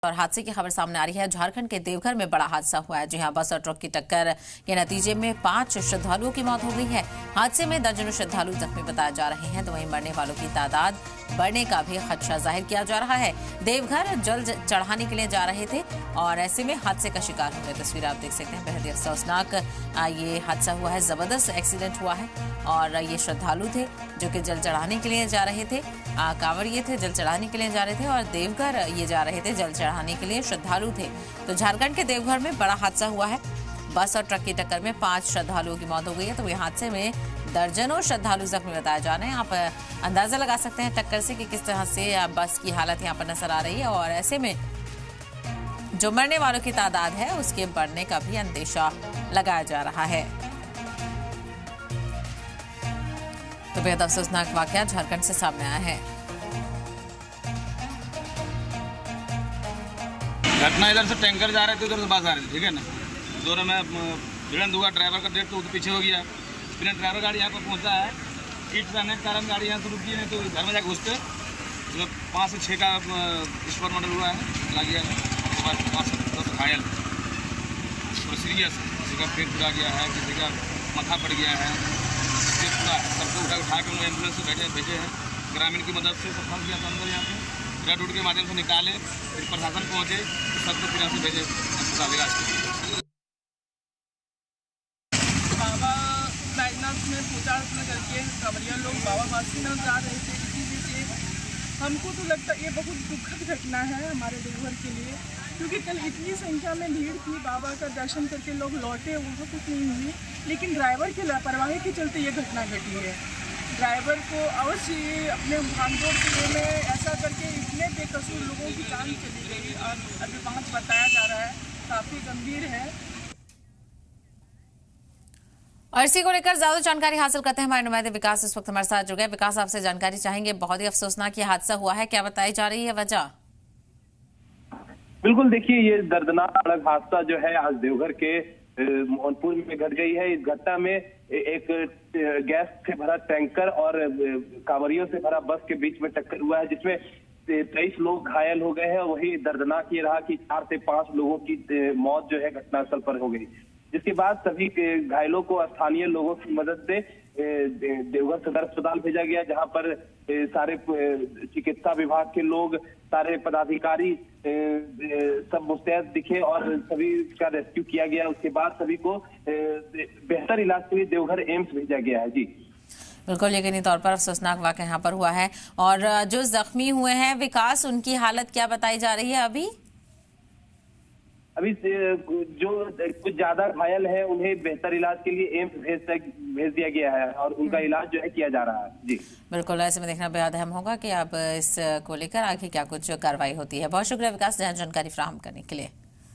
और हादसे की खबर सामने आ रही है। झारखंड के देवघर में बड़ा हादसा हुआ है। जी हां, बस और ट्रक की टक्कर के नतीजे में 5 श्रद्धालुओं की मौत हो गई है। हादसे में दर्जनों श्रद्धालु जख्मी बताए जा रहे हैं, तो वहीं मरने वालों की तादाद बढ़ने का भी खदशा जाहिर किया जा रहा है। देवघर जल चढ़ाने के लिए जा रहे थे और ऐसे में हादसे का शिकार हो गए। तस्वीर आप देख सकते हैं, बेहद अफसोसनाक ये हादसा हुआ है। जबरदस्त एक्सीडेंट हुआ है और ये श्रद्धालु थे जो कि जल चढ़ाने के लिए जा रहे थे। कांवड़िए थे, जल चढ़ाने के लिए जा रहे थे और देवघर ये जा रहे थे, जल चढ़ाने के लिए श्रद्धालु थे। तो झारखंड के देवघर में बड़ा हादसा हुआ है। बस और ट्रक की टक्कर में 5 श्रद्धालुओं की मौत हो गई है। तो ये हादसे में दर्जनों श्रद्धालु जख्मी बताए जा रहे हैं। आप अंदाजा लगा सकते हैं टक्कर से कि किस तरह से बस की हालत यहाँ पर नजर आ रही है और ऐसे में जो मरने वालों की तादाद है उसके बढ़ने का भी अंदेशा लगाया जा रहा है। तो बेहद अफसोसनाक वाकया झारखंड से सामने आया है। घटना इधर से टैंकर जा रहे थे, उधर से बस आ रही थी, ठीक है ना। दोनों में भिड़ंत हुआ, ड्राइवर का डेट तो पीछे हो गया। फिर ड्राइवर गाड़ी यहाँ पर पहुँचा है, ईट रहने के कारण गाड़ी यहाँ से रुकी नहीं, तो घर में जाकर घुसते 5 से 6 का स्पॉट मॉडल हुआ है, चला गया। उसके बाद 5 से 10 घायल और सीरियस, किसी का पेट फुला गया है, किसी का माथा पड़ गया है, पूरा सबको उठा के उन्होंने एम्बुलेंस से भेजे हैं। ग्रामीण की मदद से सब फंस गया था अंदर। यहाँ पे रेड रूट के माध्यम से निकाले, फिर प्रशासन पहुँचे, सबको फिर यहाँ से भेजे अस्पताल इलाज के लिए। बाबा बैजनाथ में पूजा अर्चना करके कांवड़िया लोग बाबा बासुकीनाथ जा रहे थे। इसी बीच हमको तो लगता है ये बहुत दुखद घटना है हमारे देवघर के लिए, क्योंकि कल इतनी संख्या में भीड़ थी, बाबा का दर्शन करके लोग लौटे, वहाँ कुछ नहीं हुई, लेकिन ड्राइवर की लापरवाही के चलते ये घटना घटी है। ड्राइवर को अवश्य अपने भागदौड़ के में ऐसा करके इतने बेकसूर लोगों की जान चली गई और अभी 5 बताया जा रहा है, काफ़ी गंभीर है। और इसी को लेकर ज्यादा जानकारी हासिल करते हैं। हमारे नुमाइंदे विकास इस वक्त हमारे साथ जुड़ गए। विकास, आपसे जानकारी चाहेंगे। बहुत ही अफसोसनाक ये हादसा हुआ है, क्या बताई जा रही है वजह? बिल्कुल, देखिए ये दर्दनाक सड़क हादसा जो है आज देवघर के मोहनपुर में घट गई है। इस घटना में एक गैस से भरा टैंकर और कांवड़ियों से भरा बस के बीच में टक्कर हुआ है, जिसमें 23 लोग घायल हो गए हैं। वही दर्दनाक ये रहा कि 4 से 5 लोगों की मौत जो है घटनास्थल पर हो गई, जिसके बाद सभी घायलों को स्थानीय लोगों की मदद से देवघर सदर अस्पताल भेजा गया, जहां पर सारे चिकित्सा विभाग के लोग, सारे पदाधिकारी सब मुस्तैद दिखे और सभी का रेस्क्यू किया गया। उसके बाद सभी को बेहतर इलाज के लिए देवघर एम्स भेजा गया है। जी बिल्कुल, यकीनी तौर पर अफसोसनाक वाकया यहाँ पर हुआ है। और जो जख्मी हुए हैं विकास, उनकी हालत क्या बताई जा रही है? अभी जो कुछ ज्यादा घायल है उन्हें बेहतर इलाज के लिए एम्स भेज दिया गया है और उनका इलाज जो है किया जा रहा है। जी बिल्कुल, ऐसे में देखना बेहद अहम होगा कि अब इस को लेकर आगे क्या कुछ कार्रवाई होती है। बहुत शुक्रिया विकास, जानकारी फराहम करने के लिए।